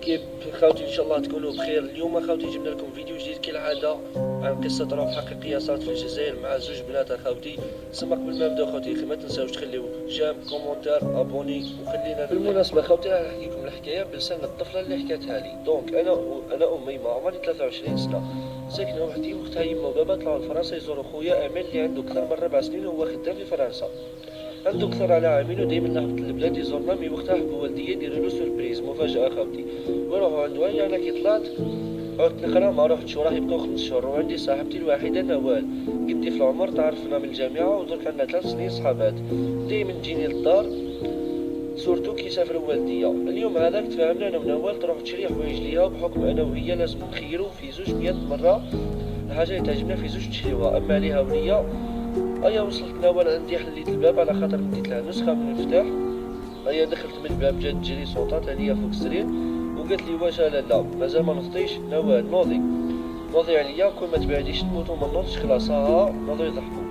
ليكيب خاوتي، ان شاء الله تكونوا بخير. اليوم خاوتي جبنا لكم فيديو جديد كالعاده عن قصه روح حقيقيه صارت في الجزائر مع زوج بنات خاوتي. سما قبل ما نبداو خاوتي ما تنساوش تخليو جيم كومونتير ابوني. وخلينا بالمناسبه خاوتي راح نحكي لكم الحكايه بلسان الطفله اللي حكاتها لي. دونك انا اميمه عمري 23 سنه، ساكنه وحدي. وقتها يما وبابا طلعوا لفرنسا يزوروا خويا امين اللي عنده اكثر من 4 سنين وهو خدام في فرنسا. عنده اكثر على عامين ودايما نهبط للبلاد يزورنا. مي وقتها حبوا والديا يديروا له سوربريز مفاجاه خاوتي ويروحوا عنده. انا كي طلعت عدت نقرا ما رحتش، وراه يبقاو 5 شهور. وعندي صاحبتي الوحيده نوال، قدي في العمر، تعرفنا من الجامعه ودرك عندنا 3 سنين صحابات. دايما تجيني للدار سورتو كي سافروا والديا. اليوم هذاك تفاهمنا انا ونوال تروح تشري حوايج ليها، وبحكم انا وهي لازم نخيروا في زوج 100 مره الحاجه اللي تعجبنا في زوج تشريوها. اما عليها وليا ايا وصلت نوال عندي حليت الباب على خاطر مديت لها نسخه من المفتاح. ايا دخلت من الباب جات تجري صوتات عليا فوق السرير وقالت لي واش لا مازال ما نفطيش. نوال نوضي عليا كون ما تبعديش نموتو ما نوضش خلاص. نوضي يضحكوا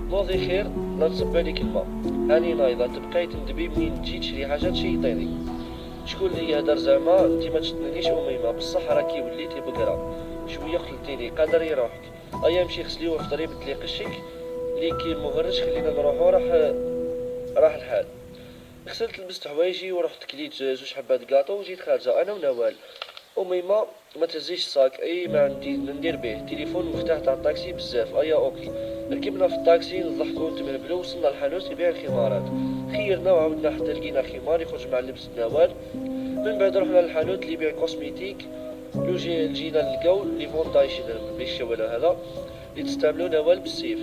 نوضي خير لا تصب عليك الماء. هاني نايضه تبقاي تندبي منين تجي تشري حاجه تشيطيني. شكون اللي يهدر زعما انت ما تشتنيش اميمه بصح راكي وليتي بقره شويه قتلتيني قدري روحك. ايا مشي غسلي وفطري بدلي قشك لي كي المهرج خلينا نروحو. راح الحال. غسلت لبست حوايجي ورحت كليت زوج حبات كاطو وجيت خارجه انا ونوال. اميمه ما تهزيش الصاك اي ما عندي ندير به تليفون مفتاح تاع الطاكسي بزاف. ايا اوكي ركبنا في الطاكسي نضحكو نتمهبلو وصلنا الحانوت يبيع الخمارات. خيرنا وعاودنا حتى لقينا خمار يخرج مع لبس نوال. من بعد رحنا للحانوت اللي يبيع كوسميتيك. جينا للقاو لي فونتايشن باش ولا هذا اللي تستعملو نوال بالسيف.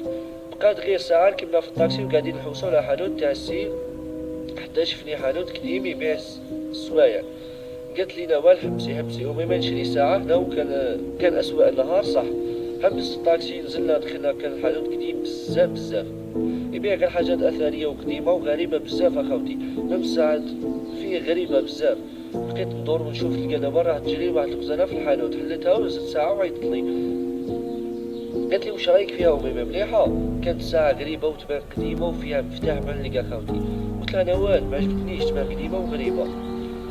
بقات غير ساعه ركبنا في الطاكسي وقاعدين نحوسو على حانوت تاع السيف حتى شفني حانوت قديم يبيع السوايع. قالت لي نوال حبسي وما نشري ساعه هنا. وكان اسوأ النهار صح. حبست الطاكسي نزلنا دخلنا. كان الحانوت قديم بزاف يبيع غير حاجات اثريه وقديمه وغريبه بزاف اخوتي. نفس ساعات فيه غريبه بزاف. بقيت ندور ونشوف لقى نوال راح تجري واحد الخزانه في الحانوت. حلتها ونزلت ساعه وعيطت لي قالت لي واش رايك فيها اميمه مليحه. كانت ساعه غريبه وتبان قديمه وفيها مفتاح معلق اخوتي. قلت لها نوال ما عجبتنيش تبان قديمه وغريبه.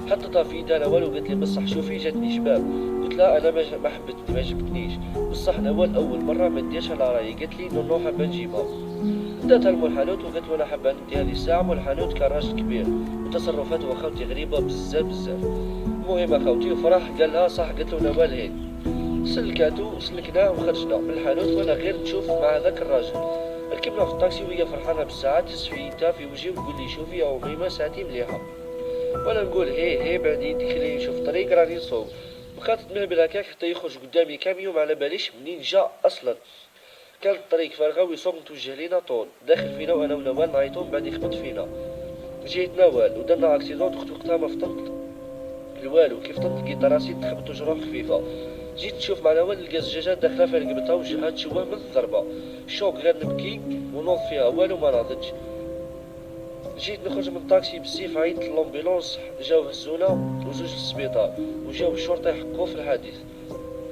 حطيتها في يدها نوال وقالت لي بصح شوفي جاتني شباب. قلت لها انا ما حبتني ما عجبتنيش بصح نوال اول مره ما ديرش على رايي. قالت لي نو حابه نجيبها. داتها لمول الحانوت وقالت له انا حابه ندي هذه الساعه. مول الحانوت كان راجل كبير وتصرفاته اخوتي غريبه بزاف. المهم اخوتي وفرح قال لها صح. قالت له نوال هيك سلكاتو سلكناه وخرجنا من الحانوت وانا غير نشوف مع ذاك الراجل. ركبنا في الطاكسي وهي فرحانه بالساعه تهز في يدها في وجهي وتقول لي شوفي يا اميمه ساعتي مليحه. وانا نقول هي بعد يديك خليني نشوف الطريق راني نصوب. بقات تمهبل هكاك حتى يخرج قدامي كاميو ما على باليش منين جا اصلا. كانت الطريق فارغه ويسوق متوجه لينا طول داخل فينا وانا ونوال نعيطو من بعد يخبط فينا. جيت نوال ودرنا اكسيدون وقتها ما فطنت الوالو. كيف فطنت لقيت راسي تخبط جروح خفيفه. جيت نشوف مع نوال نلقى الزجاجات داخله في رقبتها وجهها تشوه من الضربه. شوك غير نبكي ونوض فيها والو ما ناضتش. جيت نخرج من الطاكسي بالسيف عيطت للامبيلونس جاو هزونا وزوج للسبيطار وجاو الشرطه يحققوا في الحادث.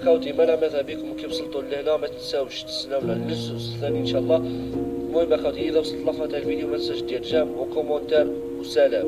خوتي ما ماذا بكم كي وصلتوا لهنا ما تنساوش تستناونا للجزء الثاني ان شاء الله. المهم خوتي اذا وصلت لافا تاع الفيديو ما تنساش دير جيم وكومونتير وسلام.